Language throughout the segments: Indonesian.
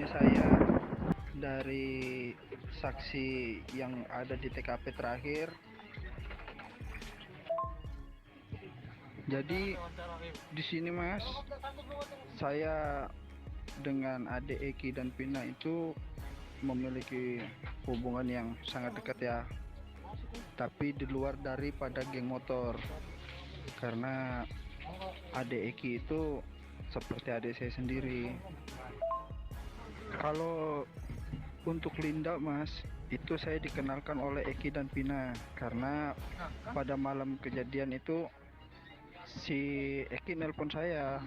ini saya dari saksi yang ada di TKP terakhir. Jadi di sini Mas, saya dengan adik Eki dan Pina itu memiliki hubungan yang sangat dekat ya. Tapi di luar daripada geng motor. Karena adik Eki itu seperti adik saya sendiri. Kalau untuk Linda Mas, itu saya dikenalkan oleh Eki dan Pina karena pada malam kejadian itu si Eki nelpon saya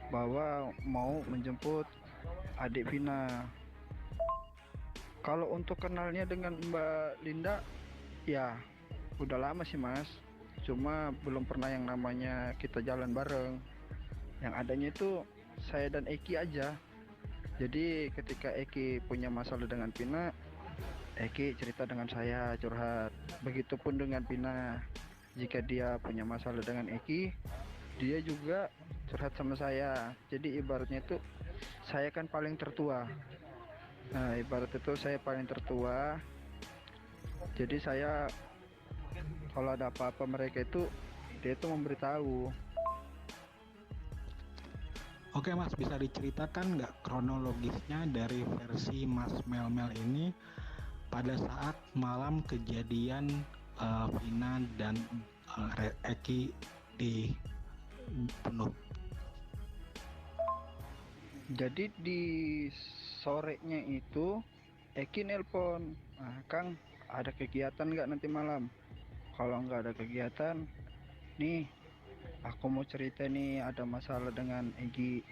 bahwa mau menjemput adik Vina. Kalau untuk kenalnya dengan Mbak Linda, ya udah lama sih Mas. Cuma belum pernah yang namanya kita jalan bareng. Yang adanya itu saya dan Eki aja. Jadi ketika Eki punya masalah dengan Vina, Eki cerita dengan saya curhat. Begitupun dengan Vina. Jika dia punya masalah dengan Eki, dia juga curhat sama saya. Jadi ibaratnya itu saya kan paling tertua. Nah, ibarat itu saya paling tertua. Jadi saya kalau ada apa-apa mereka itu dia itu memberitahu. Oke Mas, bisa diceritakan nggak kronologisnya dari versi Mas Melmel ini pada saat malam kejadian Vina dan Eki di penuh? Jadi di sorenya itu Eki nelpon, nah, Kang ada kegiatan nggak nanti malam? Kalau nggak ada kegiatan, nih aku mau cerita nih ada masalah dengan Egi,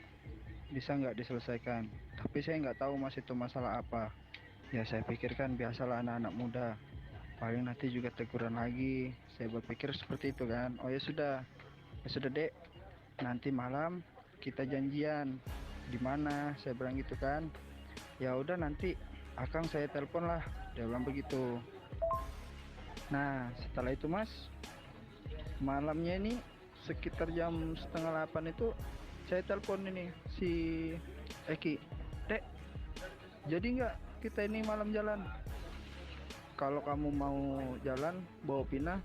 bisa nggak diselesaikan? Tapi saya nggak tahu Mas itu masalah apa. Ya saya pikirkan biasalah anak-anak muda, paling nanti juga teguran lagi. Saya berpikir seperti itu kan. Oh ya sudah dek, nanti malam kita janjian di mana, saya bilang gitu kan. Ya udah nanti Akang saya telepon lah, dia bilang begitu. Nah setelah itu Mas, malamnya ini sekitar jam setengah 8 itu saya telepon ini si Eki, dek jadi nggak kita ini malam jalan? Kalau kamu mau jalan bawa Pina,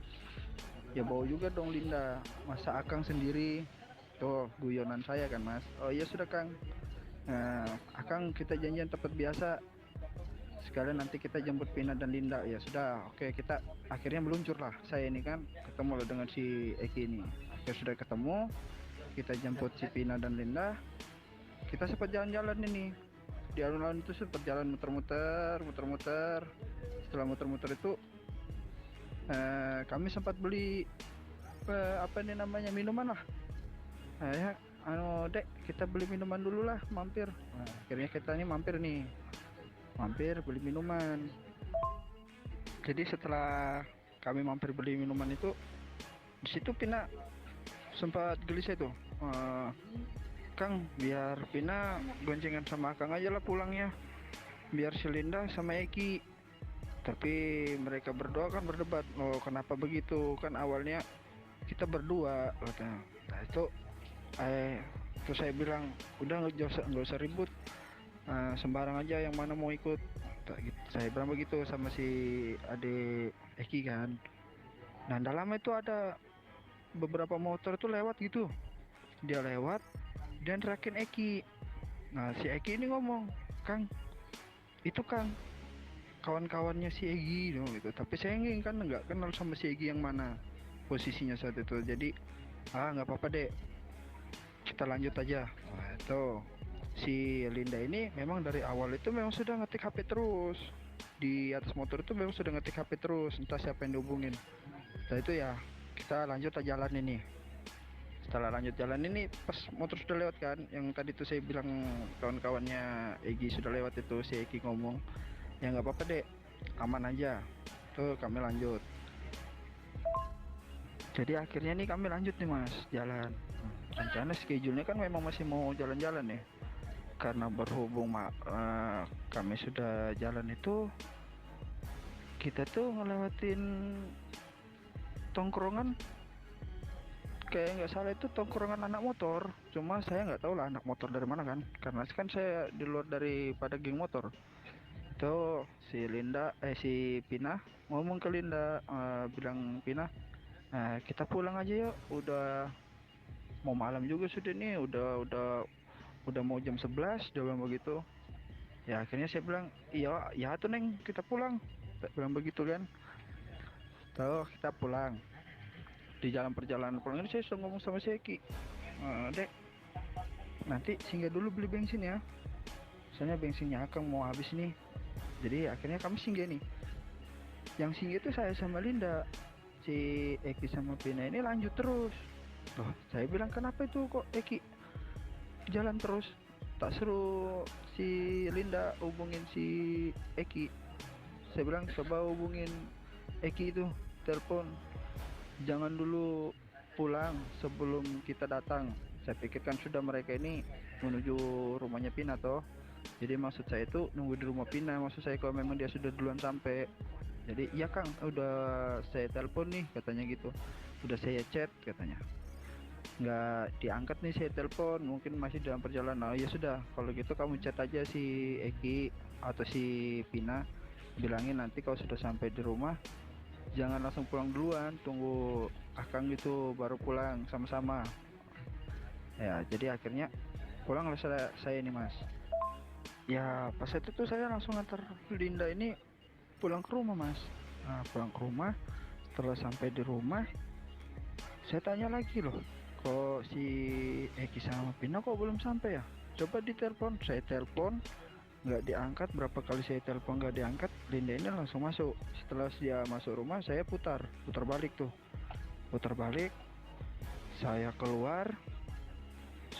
ya bawa juga dong Linda, masa Akang sendiri? Tuh guyonan saya kan Mas. Oh iya sudah Kang. Nah, Akang kita janjian tempat biasa, sekalian nanti kita jemput Pina dan Linda. Ya sudah, oke kita akhirnya meluncur lah. Saya ini kan ketemu lah dengan si Eki ini. Akhirnya sudah ketemu, kita jemput si Pina dan Linda. Kita sempat jalan-jalan ini. Di alun-alun itu sempat jalan muter-muter, muter-muter. Setelah muter-muter itu kami sempat beli apa ini namanya minuman lah. Nah, ya, dek kita beli minuman dulu lah, mampir. Nah, akhirnya kita ini mampir beli minuman. Jadi setelah kami mampir beli minuman itu, di situ Pina sempat gelisah tuh. Kang, biar Pina goncengan sama Kang aja lah pulangnya. Biar si Linda sama Eki. Tapi mereka berdua kan berdebat. Oh, kenapa begitu? Kan awalnya kita berdua katanya. Nah, itu terus saya bilang, udah nggak usah ribut. Sembarang aja yang mana mau ikut. Saya bilang begitu sama si adik Eki kan. Nah, dalam itu ada beberapa motor tuh lewat gitu. Dia lewat dan terakin Eki. Nah si Eki ini ngomong, Kang itu Kang kawan-kawannya si Egi gitu. Tapi saya kan nggak kenal sama si Egi yang mana posisinya saat itu. Jadi nggak apa-apa deh, kita lanjut aja. Wah itu si Linda ini memang dari awal itu memang sudah ngetik HP terus di atas motor, itu memang sudah ngetik HP terus, entah siapa yang dihubungin. Setelah itu ya kita lanjut aja jalan ini. Setelah lanjut jalan ini pas motor sudah lewat kan, yang tadi tuh saya bilang kawan-kawannya Egi sudah lewat, itu si Egi ngomong, ya nggak apa-apa dek, aman aja. Tuh kami lanjut. Jadi akhirnya nih kami lanjut nih Mas jalan. Rencana schedule-nya kan memang masih mau jalan-jalan ya. Karena berhubung kami sudah jalan itu, kita tuh ngelewatin tongkrongan kayak nggak salah itu tongkrongan anak motor, cuma saya nggak tahu lah anak motor dari mana kan, karena kan saya di luar daripada geng motor. Itu si Linda, si Pina ngomong ke Linda, bilang Pina, kita pulang aja yuk, udah mau malam juga sudah nih, udah mau jam 11, dia bilang begitu. Ya akhirnya saya bilang, iya ya tuh Neng, kita pulang. Saya bilang begitu kan. Tahu kita pulang. Di jalan perjalanan pulang ini saya sudah ngomong sama si Eki, Dek, nanti singgah dulu beli bensin ya. Soalnya bensinnya Akang mau habis nih. Jadi akhirnya kami singgah nih. Yang singgah itu saya sama Linda. Si Eki sama Pina ini lanjut terus. Loh, saya bilang kenapa itu kok Eki jalan terus? Tak suruh si Linda hubungin si Eki. Saya bilang coba hubungin Eki itu, telepon. Jangan dulu pulang sebelum kita datang. Saya pikirkan sudah mereka ini menuju rumahnya Pina toh. Jadi maksud saya itu nunggu di rumah Pina. Maksud saya kalau memang dia sudah duluan sampai. Jadi iya Kang, udah saya telepon nih katanya gitu. Udah saya chat katanya. Nggak diangkat nih saya telepon, mungkin masih dalam perjalanan. Oh ya sudah, kalau gitu kamu chat aja si Eki atau si Pina, bilangin nanti kalau sudah sampai di rumah jangan langsung pulang duluan, tunggu Akang gitu baru pulang sama-sama. Ya jadi akhirnya pulanglah saya ini Mas. Ya pas itu tuh saya langsung nganter Linda ini pulang ke rumah Mas. Nah, pulang ke rumah, setelah sampai di rumah saya tanya lagi loh, kok si Eki sama Pina kok belum sampai ya, coba ditelepon. Saya telepon nggak diangkat, berapa kali saya telepon nggak diangkat. Linda ini langsung masuk. Setelah dia masuk rumah saya putar balik tuh, putar balik, saya keluar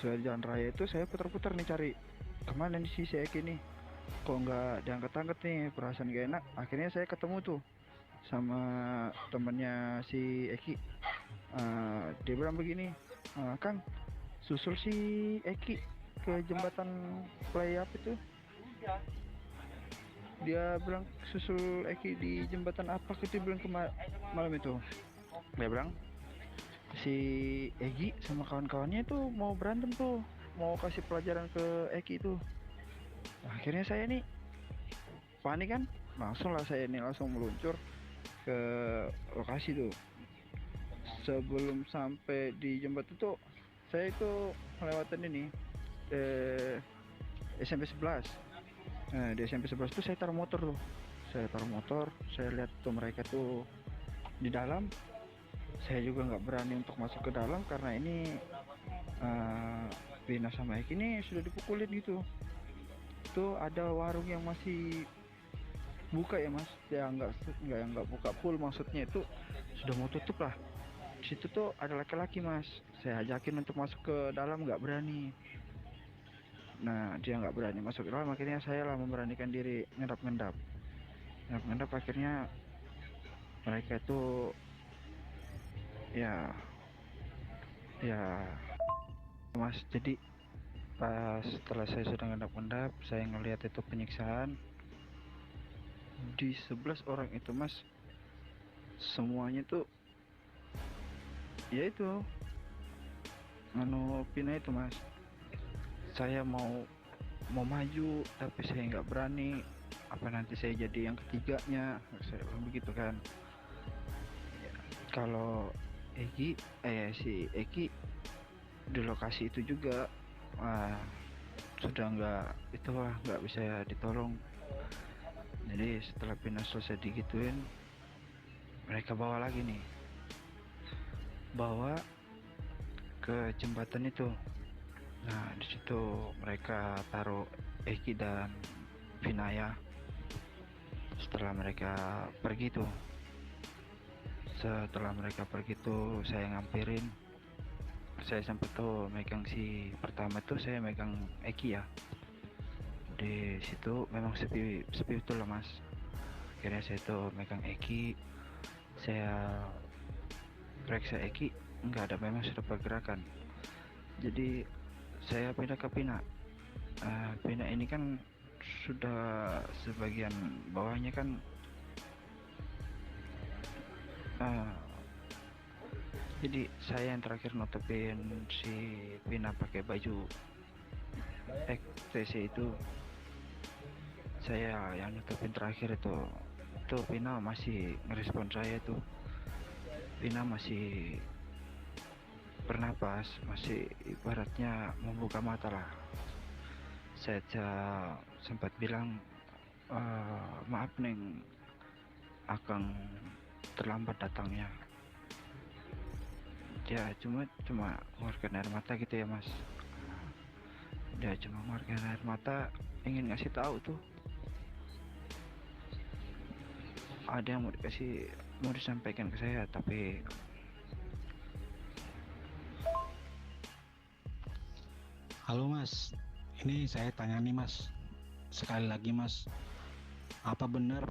sudah jalan raya itu, saya putar-putar nih cari kemana nih si Eki nih, kok nggak diangkat-angkat nih, perasaan gak enak. Akhirnya saya ketemu tuh sama temennya si Eki. Dia bilang begini, Kang, susul si Eki ke jembatan play up itu. Dia bilang susul Eki di jembatan apa gitu, bilang malam itu. Dia bilang si Egi sama kawan-kawannya itu mau berantem tuh, mau kasih pelajaran ke Eki itu. Nah, akhirnya saya nih panik kan, langsung lah saya ini langsung meluncur ke lokasi tuh. Sebelum sampai di jembatan itu saya itu melewati ini SMP 11. Nah di SMP 11 tuh saya taruh motor tuh, saya lihat tuh mereka tuh di dalam. Saya juga nggak berani untuk masuk ke dalam karena ini Pina sama Eki ini sudah dipukulin gitu. Itu ada warung yang masih buka ya Mas, ya nggak buka full, maksudnya itu sudah mau tutup lah. Di situ tuh ada laki-laki Mas, saya ajakin untuk masuk ke dalam, nggak berani. Nah dia nggak berani masuk ke dalam, akhirnya saya lah memberanikan diri ngendap-ngendap. Akhirnya mereka itu ya Mas, jadi pas setelah saya sudah ngendap-ngendap, saya ngelihat itu penyiksaan di 11 orang itu Mas. Semuanya tuh ya itu Pina itu Mas. Saya mau maju tapi saya nggak berani, apa nanti saya jadi yang ketiganya, saya bilang begitu kan. Ya, kalau si Eki di lokasi itu juga sudah nggak bisa ditolong. Jadi setelah Pina selesai digituin, mereka bawa ke jembatan itu. Nah di situ mereka taruh Eki dan Vinaya. Setelah mereka pergi tuh saya ngampirin. Saya sempat tuh megang si pertama tuh, saya megang Eki ya. Di situ memang sepi betul lah Mas. Akhirnya saya tuh megang Eki, saya periksa Eki, nggak ada, memang sudah pergerakan. Jadi saya pindah ke Pina. Pina ini kan sudah sebagian bawahnya kan Jadi saya yang terakhir nutupin si Vina pakai baju XTC itu, saya yang nutupin terakhir itu Vina masih ngerespon saya tuh. Vina masih bernapas, masih ibaratnya membuka mata lah. Saya sempat bilang, maaf Neng, akan terlambat datangnya. Dia cuma mengeluarkan air mata gitu ya mas. Dia cuma mengeluarkan air mata, ingin ngasih tahu tuh ada yang mau disampaikan ke saya, tapi Halo Mas, ini saya tanya nih Mas, sekali lagi Mas, apa benar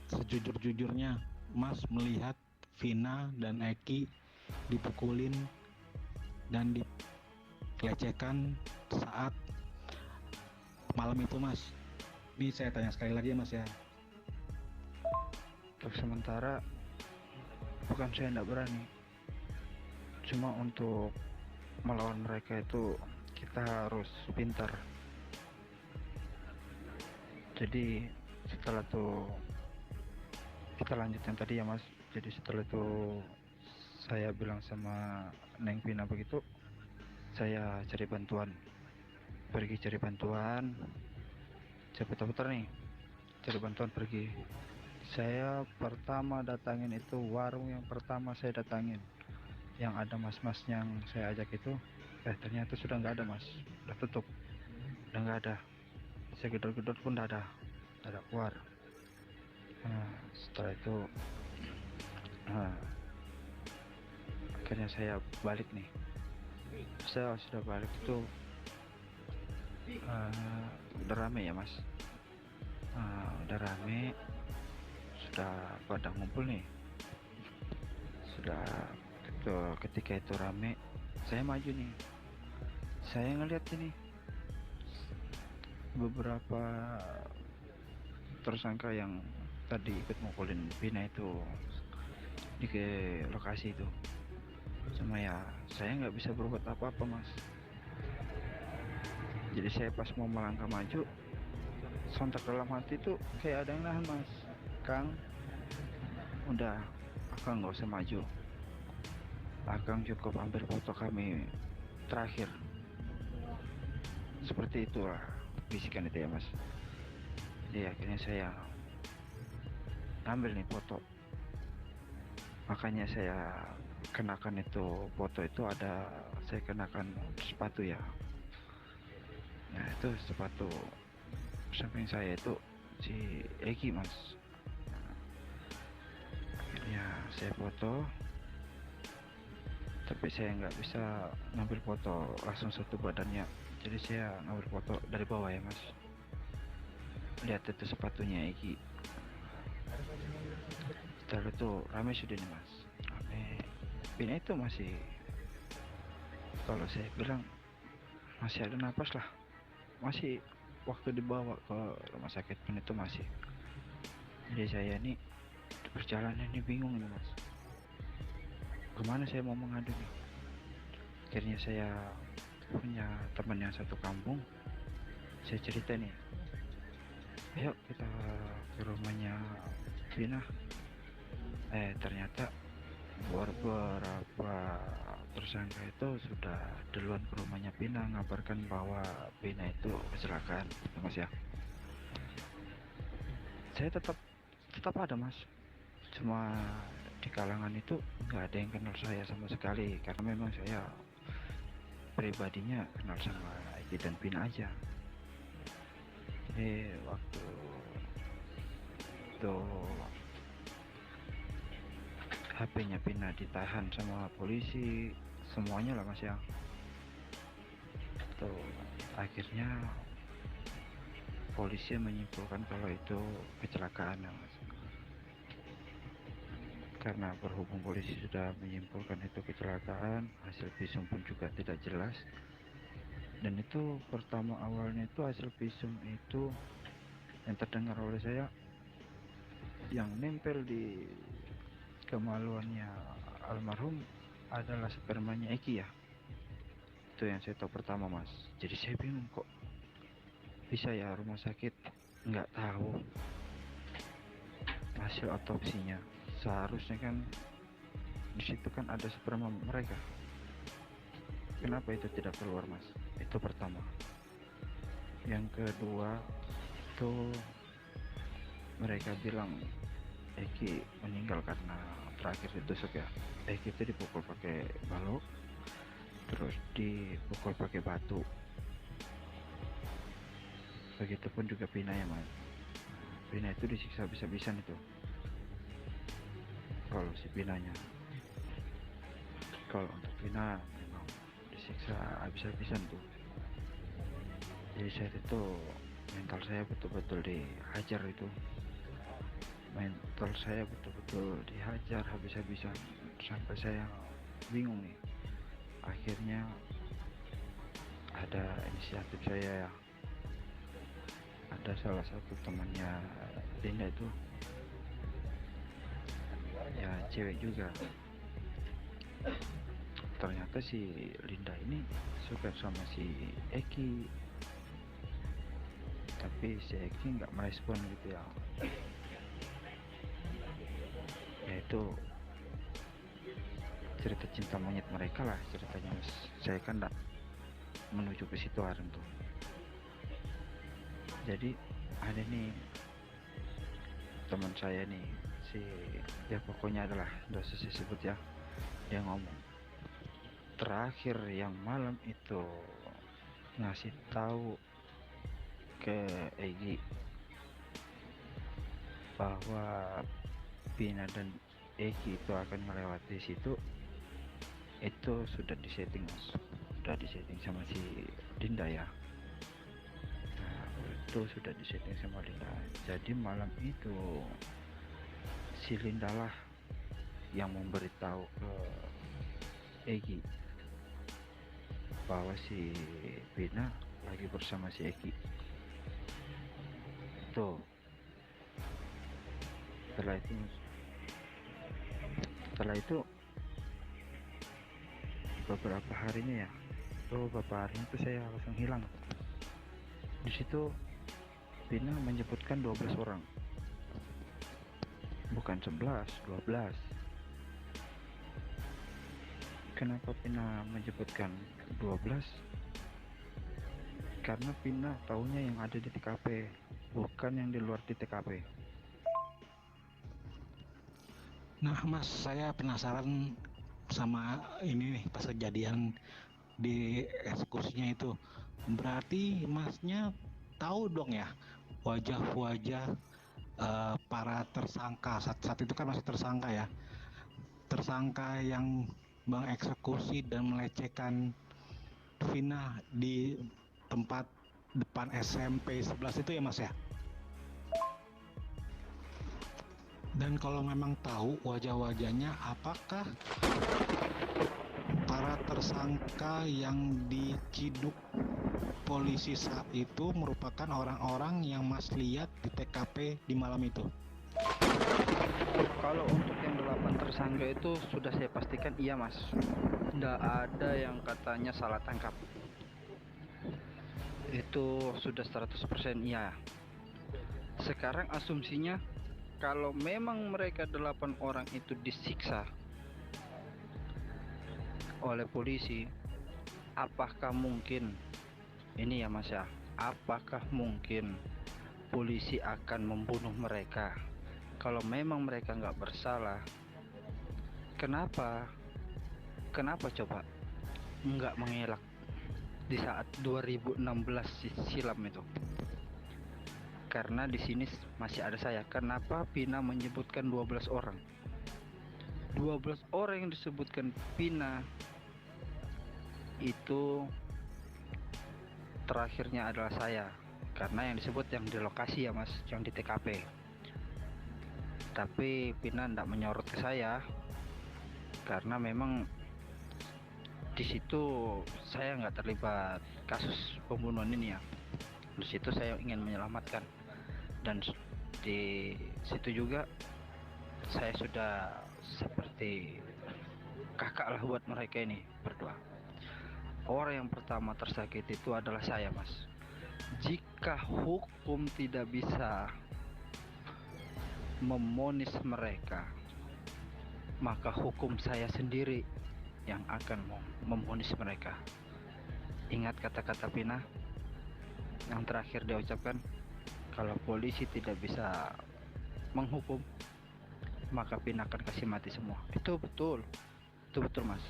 sejujur-jujurnya Mas melihat Vina dan Eki dipukulin dan dilecehkan saat malam itu Mas? Ini saya tanya sekali lagi Mas ya. untuk sementara bukan saya tidak berani, cuma untuk melawan mereka itu kita harus pintar. Jadi setelah itu kita lanjut yang tadi ya mas. Jadi setelah itu saya bilang sama Neng Vina begitu, saya cari bantuan, pergi cari bantuan. Saya putar-putar nih, cari bantuan pergi. Saya pertama datangin itu warung yang pertama saya datangin, yang ada mas-mas yang saya ajak itu. Ternyata sudah nggak ada mas, udah tutup, udah nggak ada. Saya gedor-gedor pun nggak ada keluar. Nah, setelah itu akhirnya saya balik nih. Saya sudah balik itu udah rame ya mas. Udah rame, sudah pada ngumpul nih. Sudah itu, ketika itu rame, saya maju nih. Saya ngeliat ini beberapa tersangka yang tadi ikut mukulin Vina itu di ke lokasi itu. Cuma ya saya nggak bisa berbuat apa-apa mas. Jadi saya pas mau melangkah maju, sontak dalam hati tuh kayak ada yang nahan mas. Kang, udah, akang nggak usah maju, akang cukup ambil foto kami terakhir. Seperti itulah bisikan itu ya mas. Jadi akhirnya saya ambil nih foto, makanya saya kenakan itu foto itu ada, saya kenakan sepatu ya. Nah itu sepatu samping saya itu si Eki mas. Akhirnya saya foto, tapi saya nggak bisa ngambil foto langsung satu badannya, jadi saya ngambil foto dari bawah ya mas. Lihat itu sepatunya Eki. Setelah itu rame sudah nih mas, rame. Pin itu masih, kalau saya bilang masih ada napas lah, masih waktu dibawa ke rumah sakit pun itu masih. Jadi saya nih di perjalanan ini bingung nih mas, kemana saya mau mengadu nih. Akhirnya saya punya teman yang satu kampung, saya cerita nih, ayo kita ke rumahnya Vina. Ternyata beberapa tersangka itu sudah duluan ke rumahnya Vina, ngabarkan bahwa Vina itu kecelakaan mas ya. Saya tetap ada mas, cuma di kalangan itu nggak ada yang kenal saya sama sekali, karena memang saya pribadinya kenal sama Eki dan Vina aja. Jadi waktu itu HP-nya Vina ditahan sama polisi, semuanya lah mas ya. Tuh akhirnya polisi menyimpulkan kalau itu kecelakaan ya mas. Karena berhubung polisi sudah menyimpulkan itu kecelakaan, hasil visum pun juga tidak jelas. Dan itu pertama awalnya itu hasil visum itu yang terdengar oleh saya, yang nempel di kemaluannya almarhum adalah spermanya Eki ya. Itu yang saya tahu pertama mas. Jadi saya bingung kok bisa ya rumah sakit nggak tahu hasil otopsinya. Seharusnya kan di situ kan ada sperma mereka. Kenapa itu tidak keluar mas? Itu pertama. Yang kedua tuh mereka bilang Eki meninggal karena terakhir ditusuk ya. Eki itu dipukul pakai balok, terus dipukul pakai batu. Begitupun juga Pina ya mas. Pina itu disiksa habis-habisan itu. Kalau si Pinanya, kalau untuk Pina memang disiksa habis-habisan tuh. Jadi saat itu mental saya betul-betul dihajar itu. Mental saya betul-betul dihajar habis-habisan sampai saya bingung nih. Akhirnya ada inisiatif saya ya, ada salah satu temannya Linda itu ya cewek juga. Ternyata si Linda ini suka sama si Eki, tapi si Eki nggak merespon gitu ya. Yaitu cerita cinta monyet mereka lah ceritanya mas. Saya kan nggak menuju ke situ hari tuh. Jadi ada nih teman saya nih, si ya pokoknya adalah dosa saya sebut ya. Dia ngomong terakhir yang malam itu ngasih tahu ke Egi bahwa Pina dan Egi itu akan melewati situ. Itu sudah disetting mas, sudah disetting sama si Dinda ya. Nah, itu sudah disetting sama Linda. Jadi malam itu si Linda lah yang memberitahu ke Egi bahwa si Pina lagi bersama si Egi. Tuh. Setelah itu beberapa harinya ya, beberapa harinya itu saya langsung hilang. Di situ Pina menyebutkan 12 orang, bukan 11, 12. Kenapa Pina menyebutkan 12? Karena Pina taunya yang ada di TKP, bukan yang di luar di TKP. Nah, Mas, saya penasaran sama ini nih pas kejadian di eksekusinya itu. Berarti Masnya tahu dong ya wajah-wajah para tersangka saat itu kan masih tersangka ya. Tersangka yang mengeksekusi dan melecehkan Vina di tempat depan SMP 11 itu ya Mas ya. Dan kalau memang tahu wajah-wajahnya, apakah para tersangka yang diciduk polisi saat itu merupakan orang-orang yang Mas lihat di TKP di malam itu? Kalau untuk yang 8 tersangka itu sudah saya pastikan iya mas. Nggak ada yang katanya salah tangkap. Itu sudah 100% iya. Sekarang asumsinya kalau memang mereka 8 orang itu disiksa oleh polisi, apakah mungkin ini ya mas ya, apakah mungkin polisi akan membunuh mereka? Kalau memang mereka nggak bersalah, kenapa coba nggak mengelak di saat 2016 silam itu? Karena di sini masih ada saya. Kenapa Pina menyebutkan 12 orang? 12 orang yang disebutkan Pina itu terakhirnya adalah saya. Karena yang disebut yang di lokasi ya mas, yang di TKP. Tapi Pina tidak menyorot ke saya karena memang di situ saya nggak terlibat kasus pembunuhan ini ya. Di situ saya ingin menyelamatkan, dan di situ juga saya sudah seperti kakak lah buat mereka ini berdua. Orang yang pertama tersakiti itu adalah saya, Mas. Jika hukum tidak bisa memonis mereka, maka hukum saya sendiri yang akan memonis mereka. Ingat kata-kata Vina yang terakhir dia ucapkan, kalau polisi tidak bisa menghukum, maka Vina akan kasih mati semua. Itu betul Mas.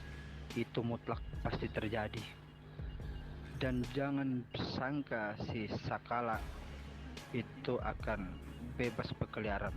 Itu mutlak pasti terjadi. Dan jangan sangka si Sakala itu akan bebas berkeliaran.